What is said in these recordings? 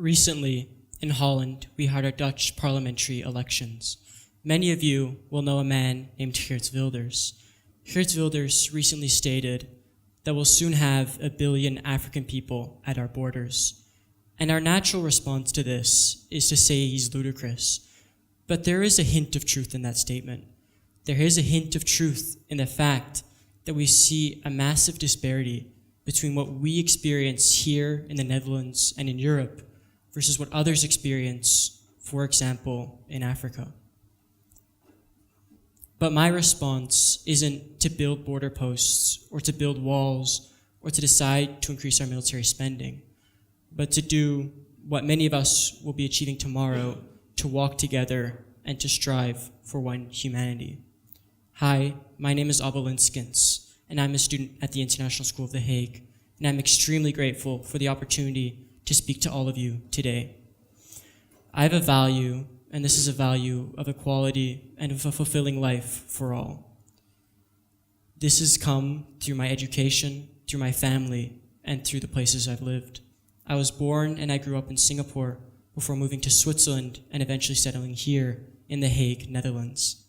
Recently, in Holland, we had our Dutch parliamentary elections. Many of you will know a man named Geert Wilders. Geert Wilders recently stated that we'll soon have 1 billion African people at our borders. And our natural response to this is to say he's ludicrous. But there is a hint of truth in that statement. There is a hint of truth in the fact that we see a massive disparity between what we experience here in the Netherlands and in Europe versus what others experience, for example, in Africa. But my response isn't to build border posts or to build walls or to decide to increase our military spending, but to do what many of us will be achieving tomorrow, to walk together and to strive for one humanity. Hi, my name is Abe Liskens, and I'm a student at the International School of The Hague, and I'm extremely grateful for the opportunity to speak to all of you today. I have a value, and this is a value of equality and of a fulfilling life for all. This has come through my education, through my family, and through the places I've lived. I was born and I grew up in Singapore before moving to Switzerland and eventually settling here in The Hague, Netherlands.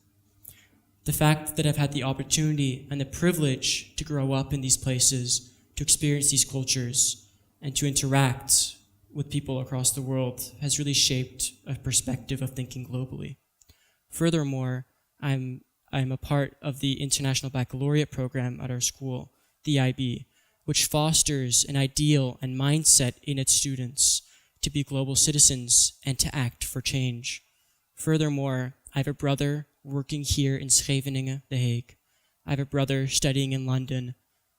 The fact that I've had the opportunity and the privilege to grow up in these places, to experience these cultures, and to interact with people across the world has really shaped a perspective of thinking globally. Furthermore, I'm a part of the International Baccalaureate program at our school, the IB, which fosters an ideal and mindset in its students to be global citizens and to act for change. Furthermore, I have a brother working here in Scheveningen, The Hague. I have a brother studying in London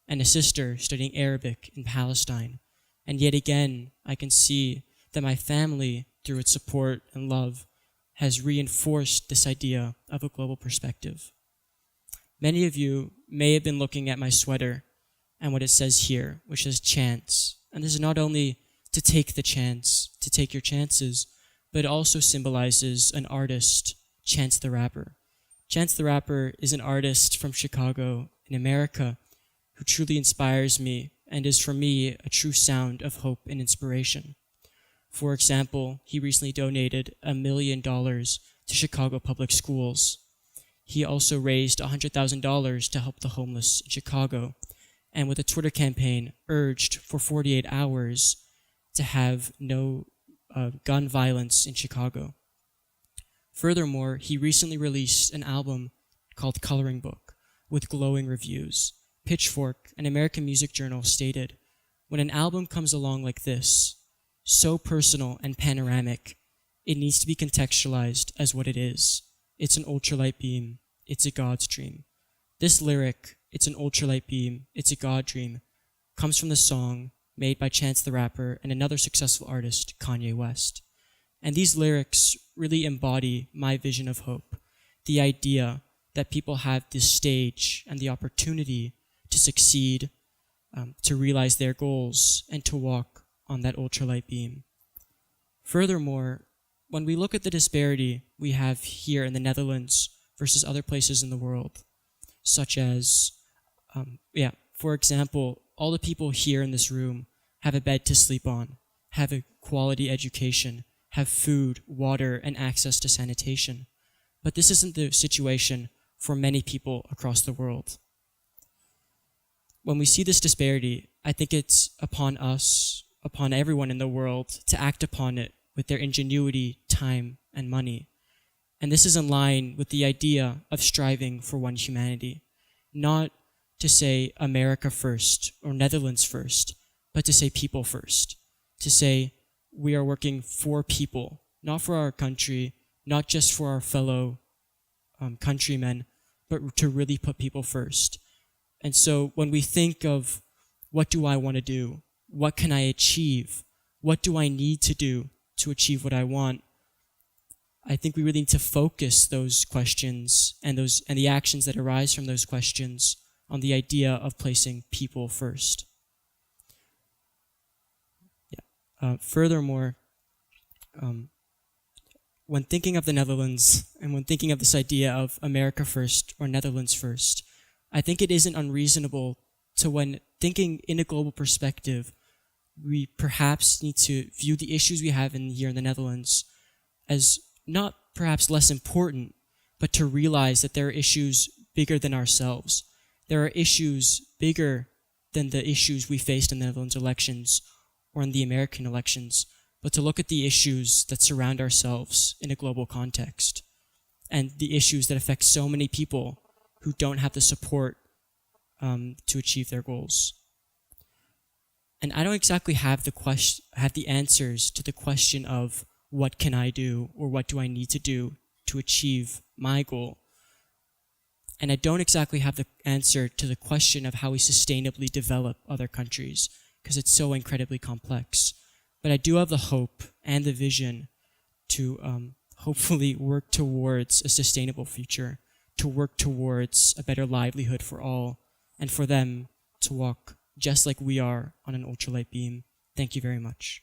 and a sister studying Arabic in Palestine. And yet again, I can see that my family, through its support and love, has reinforced this idea of a global perspective. Many of you may have been looking at my sweater and what it says here, which says chance. And this is not only to take the chance, to take your chances, but it also symbolizes an artist, Chance the Rapper. Chance the Rapper is an artist from Chicago in America who truly inspires me and is for me a true sound of hope and inspiration. For example, he recently donated $1 million to Chicago public schools. He also raised $100,000 to help the homeless in Chicago, and with a Twitter campaign urged for 48 hours to have no gun violence in Chicago. Furthermore, he recently released an album called Coloring Book with glowing reviews. Pitchfork, an American music journal, stated, "When an album comes along like this, so personal and panoramic, it needs to be contextualized as what it is. It's an ultralight beam. It's a God's dream." This lyric, "It's an ultralight beam. It's a God dream," comes from the song made by Chance the Rapper and another successful artist, Kanye West. And these lyrics really embody my vision of hope, the idea that people have this stage and the opportunity to succeed, to realize their goals, and to walk on that ultralight beam. Furthermore, when we look at the disparity we have here in the Netherlands versus other places in the world, such as, for example, all the people here in this room have a bed to sleep on, have a quality education, have food, water, and access to sanitation. But this isn't the situation for many people across the world. When we see this disparity, I think it's upon us, upon everyone in the world, to act upon it with their ingenuity, time, and money. And this is in line with the idea of striving for one humanity. Not to say America first or Netherlands first, but to say people first. To say we are working for people, not for our country, not just for our fellow countrymen, but to really put people first. And so when we think of what do I want to do, what can I achieve, what do I need to do to achieve what I want, I think we really need to focus those questions and the actions that arise from those questions on the idea of placing people first. Furthermore, when thinking of the Netherlands and when thinking of this idea of America first or Netherlands first, I think it isn't unreasonable to, when thinking in a global perspective, we perhaps need to view the issues we have here in the Netherlands as not perhaps less important, but to realize that there are issues bigger than ourselves. There are issues bigger than the issues we faced in the Netherlands elections or in the American elections, but to look at the issues that surround ourselves in a global context and the issues that affect so many people who don't have the support to achieve their goals. And I don't exactly have the answers to the question of what can I do or what do I need to do to achieve my goal. And I don't exactly have the answer to the question of how we sustainably develop other countries, because it's so incredibly complex. But I do have the hope and the vision to hopefully work towards a sustainable future, to work towards a better livelihood for all, and for them to walk just like we are on an ultralight beam. Thank you very much.